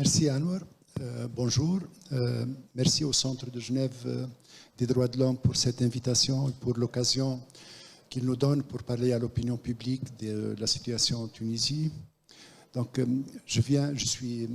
Merci Anwar. Bonjour. Merci au Centre de Genève des droits de l'homme pour cette invitation et pour l'occasion qu'il nous donne pour parler à l'opinion publique de la situation en Tunisie. Donc, je suis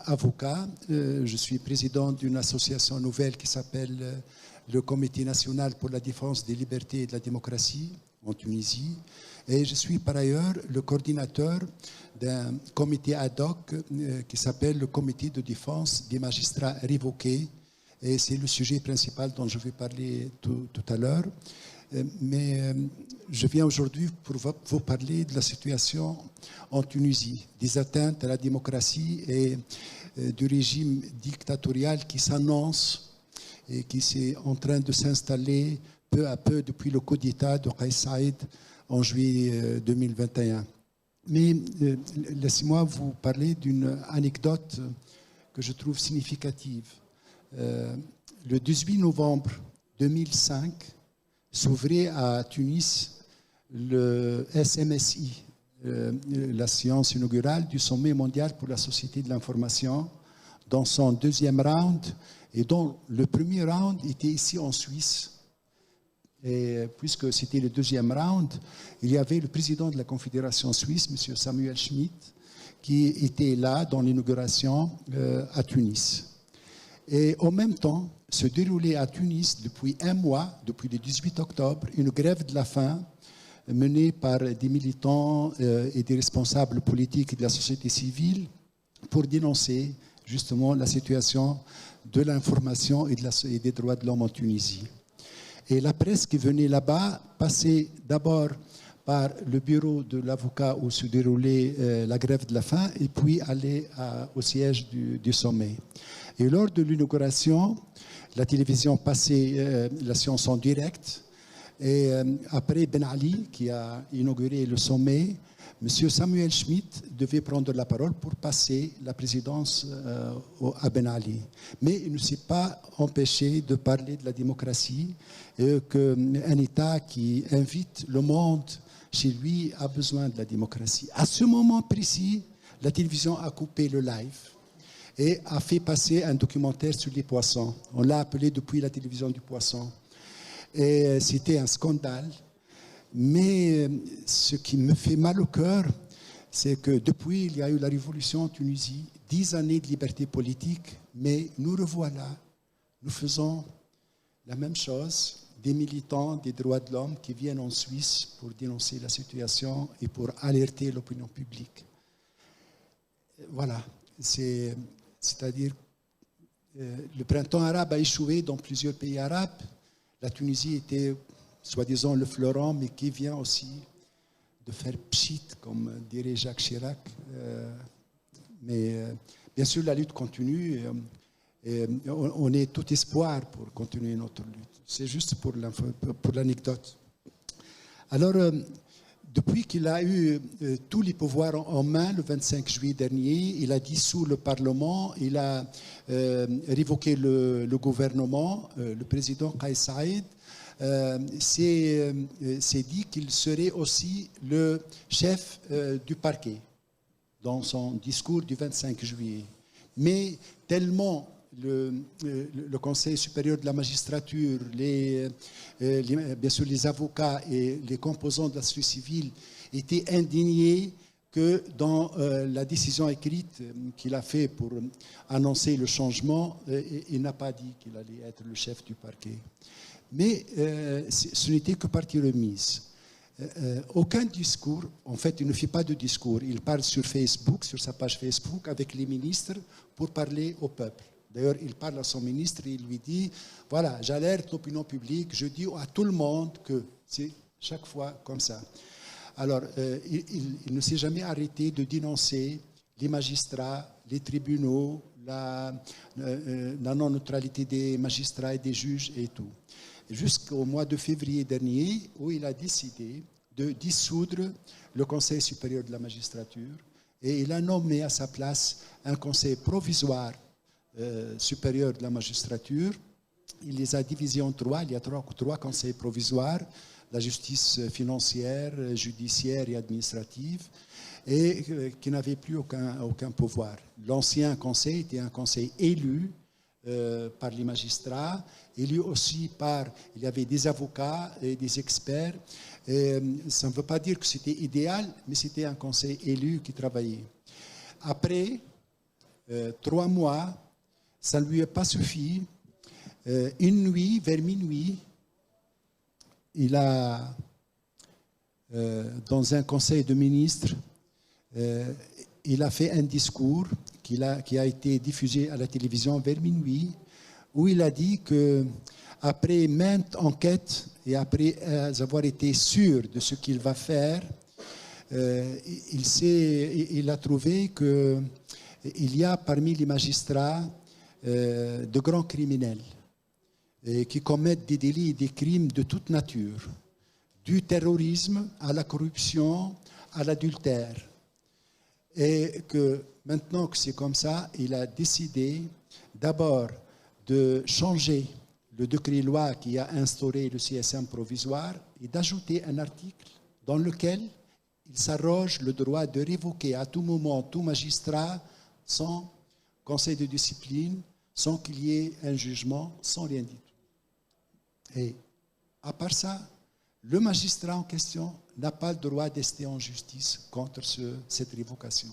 avocat, je suis président d'une association nouvelle qui s'appelle le Comité national pour la défense des libertés et de la démocratie en Tunisie. Et je suis par ailleurs le coordinateur d'un comité ad hoc qui s'appelle le Comité de défense des magistrats révoqués. Et c'est le sujet principal dont je vais parler tout à l'heure. Mais je viens aujourd'hui pour vous parler de la situation en Tunisie, des atteintes à la démocratie et du régime dictatorial qui s'annonce et qui est en train de s'installer peu à peu depuis le coup d'État de Kais Saïed en juillet 2021. Mais laissez-moi vous parler d'une anecdote que je trouve significative. Le 18 novembre 2005, s'ouvrait à Tunis le SMSI, la séance inaugurale du sommet mondial pour la société de l'information, dans son deuxième round, et dont le premier round était ici en Suisse. Et puisque c'était le deuxième round, il y avait le président de la Confédération suisse, M. Samuel Schmitt, qui était là dans l'inauguration à Tunis. Et en même temps, se déroulait à Tunis depuis un mois, depuis le 18 octobre, une grève de la faim menée par des militants et des responsables politiques de la société civile pour dénoncer justement la situation de l'information et des droits de l'homme en Tunisie. Et la presse qui venait là-bas passait d'abord par le bureau de l'avocat où se déroulait la grève de la faim et puis allait au siège du sommet. Et lors de l'inauguration, la télévision passait la séance en direct. Et après Ben Ali, qui a inauguré le sommet, M. Samuel Schmitt devait prendre la parole pour passer la présidence à Ben Ali. Mais il ne s'est pas empêché de parler de la démocratie et qu'un État qui invite le monde chez lui a besoin de la démocratie. À ce moment précis, la télévision a coupé le live et a fait passer un documentaire sur les poissons. On l'a appelé depuis la télévision du poisson. Et c'était un scandale. Mais ce qui me fait mal au cœur, c'est que depuis, il y a eu la révolution en Tunisie, 10 années de liberté politique, mais nous revoilà, nous faisons la même chose, des militants des droits de l'homme qui viennent en Suisse pour dénoncer la situation et pour alerter l'opinion publique. Voilà, c'est-à-dire le printemps arabe a échoué dans plusieurs pays arabes. La Tunisie était soi-disant le fleuron, mais qui vient aussi de faire pchit, comme dirait Jacques Chirac. Mais bien sûr, la lutte continue et on est tout espoir pour continuer notre lutte. C'est juste pour l'anecdote. Alors, depuis qu'il a eu tous les pouvoirs en main, le 25 juillet dernier, il a dissous le Parlement, il a révoqué le gouvernement, le président Kais Saïed s'est dit qu'il serait aussi le chef du parquet dans son discours du 25 juillet. Mais tellement le Conseil supérieur de la magistrature, bien sûr les avocats et les composants de la société civile étaient indignés que dans la décision écrite qu'il a fait pour annoncer le changement, il n'a pas dit qu'il allait être le chef du parquet. Mais ce n'était que partie remise. Aucun discours, en fait, il ne fait pas de discours. Il parle sur Facebook, sur sa page Facebook, avec les ministres pour parler au peuple. D'ailleurs, il parle à son ministre et il lui dit, voilà, j'alerte l'opinion publique, je dis à tout le monde que c'est chaque fois comme ça. Alors, il ne s'est jamais arrêté de dénoncer les magistrats, les tribunaux, la non-neutralité des magistrats et des juges et tout. Jusqu'au mois de février dernier, où il a décidé de dissoudre le Conseil supérieur de la magistrature et il a nommé à sa place un conseil provisoire supérieur de la magistrature. Il les a divisés en trois. Il y a trois conseils provisoires la justice financière, judiciaire et administrative, et qui n'avait plus aucun pouvoir. L'ancien conseil était un conseil élu par les magistrats, élu aussi il y avait des avocats et des experts. Et ça ne veut pas dire que c'était idéal, mais c'était un conseil élu qui travaillait. Après 3 mois, ça ne lui a pas suffi. Une nuit, vers minuit, il a, dans un conseil de ministres, il a fait un discours qui a été diffusé à la télévision vers minuit, où il a dit que après maintes enquêtes et après avoir été sûr de ce qu'il va faire, il a trouvé qu'il y a parmi les magistrats de grands criminels qui commettent des délits et des crimes de toute nature, du terrorisme à la corruption, à l'adultère. Et que maintenant que c'est comme ça, il a décidé d'abord de changer le décret-loi qui a instauré le CSM provisoire et d'ajouter un article dans lequel il s'arroge le droit de révoquer à tout moment tout magistrat sans conseil de discipline, sans qu'il y ait un jugement, sans rien du tout. Et à part ça, le magistrat en question n'a pas le droit d'ester en justice contre cette révocation.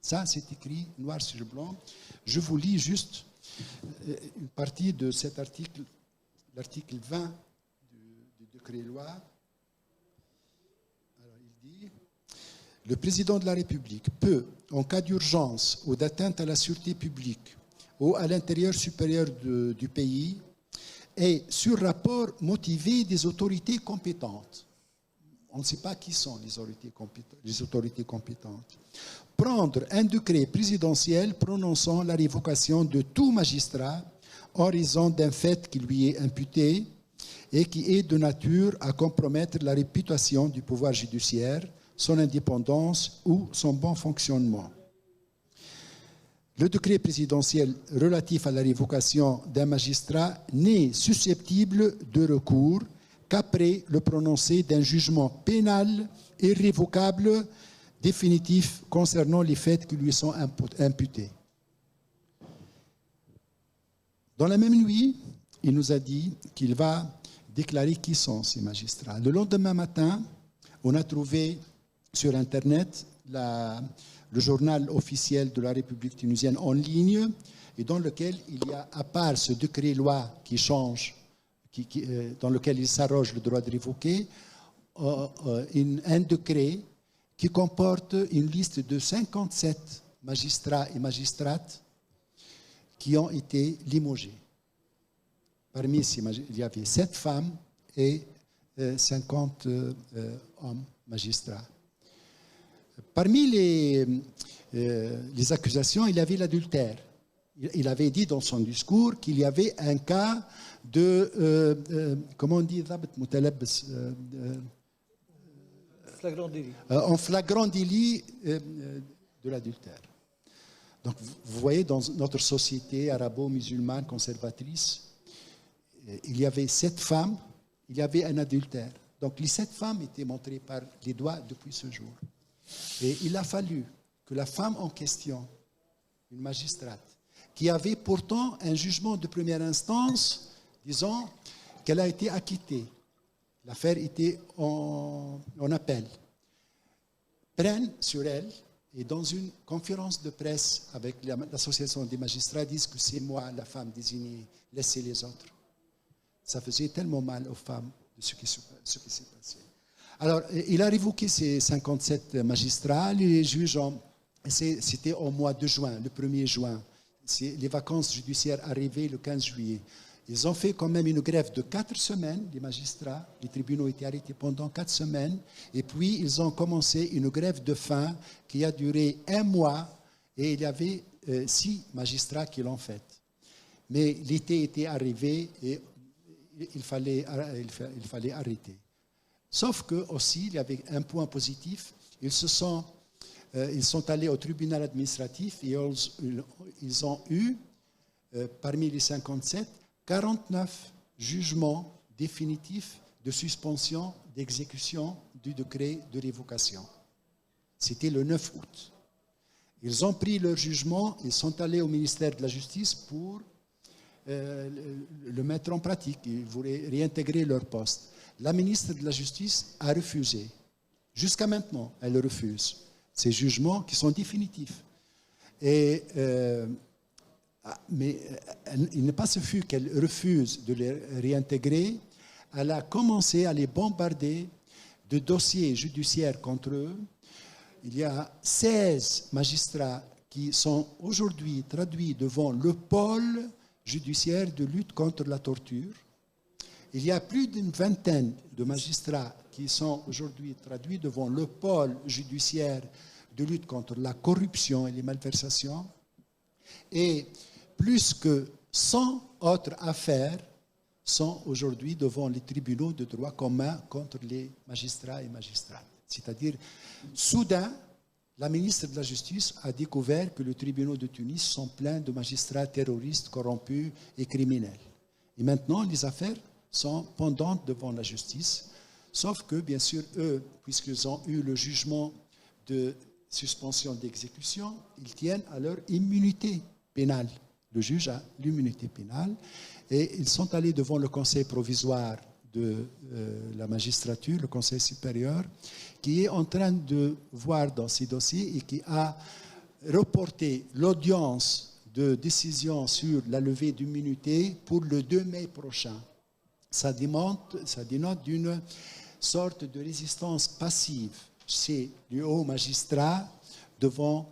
Ça, c'est écrit noir sur blanc. Je vous lis juste une partie de cet article, l'article 20 du décret-loi. Alors, il dit « Le président de la République peut, en cas d'urgence ou d'atteinte à la sûreté publique ou à l'intérieur supérieur du pays, et sur rapport motivé des autorités compétentes. » On ne sait pas qui sont les autorités compétentes. Prendre un décret présidentiel prononçant la révocation de tout magistrat en raison d'un fait qui lui est imputé et qui est de nature à compromettre la réputation du pouvoir judiciaire, son indépendance ou son bon fonctionnement. Le décret présidentiel relatif à la révocation d'un magistrat n'est susceptible de recours qu'après le prononcé d'un jugement pénal irrévocable définitif concernant les faits qui lui sont imputés. Dans la même nuit, il nous a dit qu'il va déclarer qui sont ces magistrats. Le lendemain matin, on a trouvé sur Internet le journal officiel de la République tunisienne en ligne, et dans lequel il y a, à part ce décret-loi qui change, dans lequel il s'arroge le droit de révoquer, un décret qui comporte une liste de 57 magistrats et magistrates qui ont été limogés. Parmi ces magistrats, il y avait 7 femmes et 50 hommes magistrats. Parmi les accusations, il y avait l'adultère. Il avait dit dans son discours qu'il y avait un cas de, comment on dit, en flagrant délit de l'adultère. Donc, vous voyez, dans notre société arabo-musulmane conservatrice, il y avait 7 femmes, il y avait un adultère. Donc, les 7 femmes étaient montrées par les doigts depuis ce jour. Et il a fallu que la femme en question, une magistrate, qui avait pourtant un jugement de première instance, disant qu'elle a été acquittée, l'affaire était en appel, prenne sur elle et dans une conférence de presse avec l'association des magistrats disent que c'est moi, la femme désignée, laissez les autres. Ça faisait tellement mal aux femmes de ce qui s'est passé. Alors, il a révoqué ces 57 magistrats. Les juges, c'était au mois de juin, le 1er juin. Les vacances judiciaires arrivaient le 15 juillet. Ils ont fait quand même une grève de 4 semaines, les magistrats. Les tribunaux étaient arrêtés pendant 4 semaines. Et puis, ils ont commencé une grève de faim qui a duré 1 mois. Et il y avait 6 magistrats qui l'ont faite. Mais l'été était arrivé et il fallait arrêter. Sauf que aussi, il y avait un point positif. Ils sont allés au tribunal administratif et ils ont eu, parmi les 57, 49 jugements définitifs de suspension d'exécution du décret de révocation. C'était le 9 août. Ils ont pris leur jugement et sont allés au ministère de la Justice pour le mettre en pratique. Ils voulaient réintégrer leur poste. La ministre de la Justice a refusé. Jusqu'à maintenant, elle refuse. Ces jugements qui sont définitifs. Mais il n'est pas ce fut qu'elle refuse de les réintégrer. Elle a commencé à les bombarder de dossiers judiciaires contre eux. Il y a 16 magistrats qui sont aujourd'hui traduits devant le pôle judiciaire de lutte contre la torture. Il y a plus d'une vingtaine de magistrats qui sont aujourd'hui traduits devant le pôle judiciaire de lutte contre la corruption et les malversations. Et plus que 100 autres affaires sont aujourd'hui devant les tribunaux de droit commun contre les magistrats et magistrates. C'est-à-dire, soudain, la ministre de la Justice a découvert que les tribunaux de Tunis sont pleins de magistrats terroristes, corrompus et criminels. Et maintenant, les affaires sont pendantes devant la justice, sauf que, bien sûr, eux, puisqu'ils ont eu le jugement de suspension d'exécution, ils tiennent à leur immunité pénale. Le juge a l'immunité pénale et ils sont allés devant le conseil provisoire de la magistrature, le conseil supérieur, qui est en train de voir dans ces dossiers et qui a reporté l'audience de décision sur la levée d'immunité pour le 2 mai prochain. Ça dénote d'une sorte de résistance passive chez les hauts magistrats devant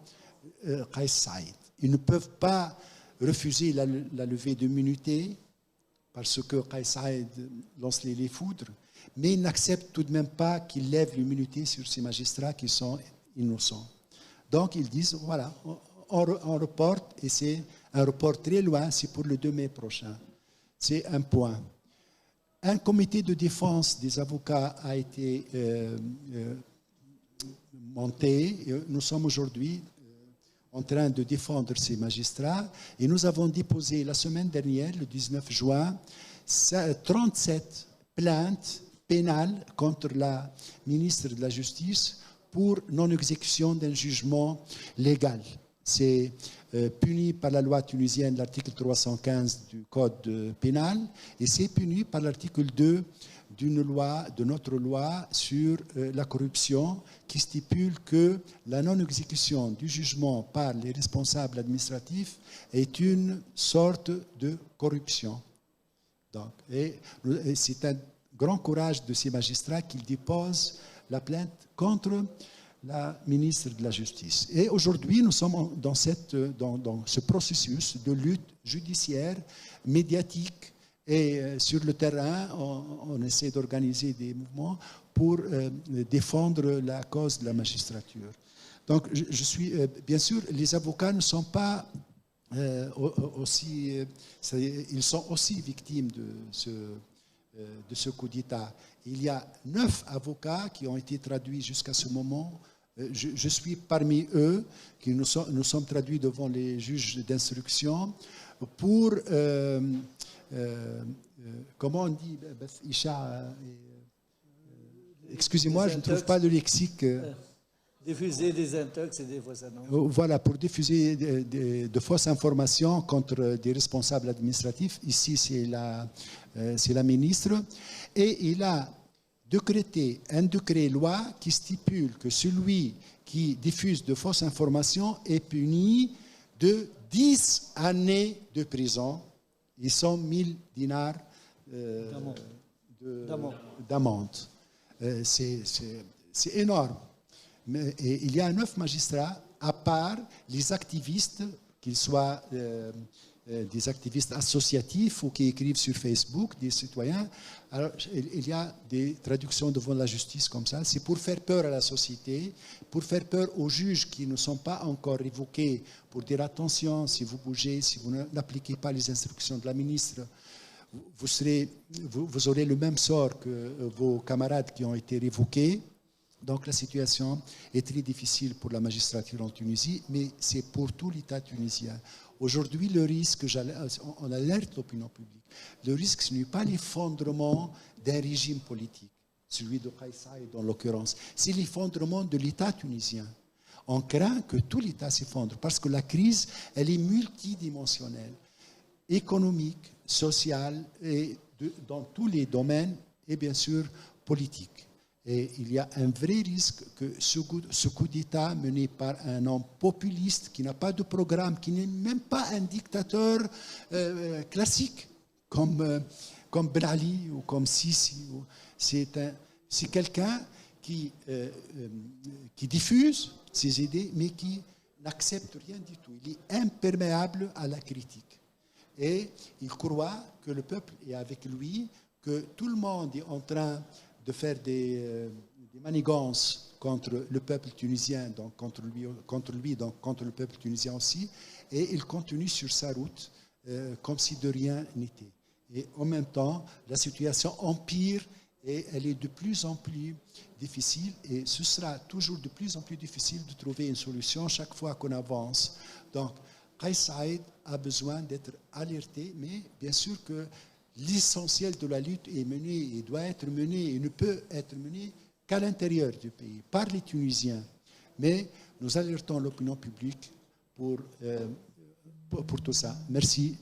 Kais Saïed. Ils ne peuvent pas refuser la levée d'immunité parce que Kais Saïed lance les foudres, mais ils n'acceptent tout de même pas qu'il lève l'immunité sur ces magistrats qui sont innocents. Donc ils disent, voilà, on reporte, et c'est un report très loin, c'est pour le 2 mai prochain. C'est un point. Un comité de défense des avocats a été monté. Nous sommes aujourd'hui en train de défendre ces magistrats et nous avons déposé la semaine dernière, le 19 juin, 37 plaintes pénales contre la ministre de la Justice pour non-exécution d'un jugement légal. C'est puni par la loi tunisienne, l'article 315 du Code pénal, et c'est puni par l'article 2 de notre loi sur la corruption, qui stipule que la non-exécution du jugement par les responsables administratifs est une sorte de corruption. Donc, et c'est un grand courage de ces magistrats qu'ils déposent la plainte contre la ministre de la Justice. Et aujourd'hui, nous sommes dans ce processus de lutte judiciaire, médiatique, et sur le terrain, on essaie d'organiser des mouvements pour défendre la cause de la magistrature. Donc, je suis, bien sûr, les avocats ne sont pas aussi, ils sont aussi victimes de ce coup d'État. Il y a 9 avocats qui ont été traduits jusqu'à ce moment. Je suis parmi eux, qui nous sommes traduits devant les juges d'instruction pour, comment on dit, excusez-moi, je ne trouve pas le lexique. Diffuser des intox et des fausses annonces. Voilà, pour diffuser de fausses informations contre des responsables administratifs. Ici, c'est la ministre. Et il a décrété un décret-loi qui stipule que celui qui diffuse de fausses informations est puni de 10 années de prison et 100 000 dinars d'amende. C'est énorme. Mais, il y a 9 magistrats, à part les activistes, qu'ils soient des activistes associatifs ou qui écrivent sur Facebook, des citoyens. Alors, il y a des traductions devant la justice comme ça. C'est pour faire peur à la société, pour faire peur aux juges qui ne sont pas encore révoqués, pour dire attention, si vous bougez, si vous n'appliquez pas les instructions de la ministre, vous aurez le même sort que vos camarades qui ont été révoqués. Donc la situation est très difficile pour la magistrature en Tunisie, mais c'est pour tout l'État tunisien. Aujourd'hui, le risque, on alerte l'opinion publique, le risque, ce n'est pas l'effondrement d'un régime politique, celui de Kais Saïed en l'occurrence, c'est l'effondrement de l'État tunisien. On craint que tout l'État s'effondre parce que la crise, elle est multidimensionnelle, économique, sociale, et dans tous les domaines, et bien sûr politique. Et il y a un vrai risque que ce coup d'État mené par un homme populiste qui n'a pas de programme, qui n'est même pas un dictateur classique comme Ben Ali ou comme Sisi. C'est quelqu'un qui diffuse ses idées, mais qui n'accepte rien du tout. Il est imperméable à la critique. Et il croit que le peuple est avec lui, que tout le monde est en train de faire des manigances contre le peuple tunisien, donc contre lui, donc contre le peuple tunisien aussi, et il continue sur sa route comme si de rien n'était. Et en même temps, la situation empire et elle est de plus en plus difficile, et ce sera toujours de plus en plus difficile de trouver une solution chaque fois qu'on avance. Donc, Kais Saïed a besoin d'être alerté, mais bien sûr que l'essentiel de la lutte est mené et doit être mené et ne peut être mené qu'à l'intérieur du pays, par les Tunisiens. Mais nous alertons l'opinion publique pour tout ça. Merci.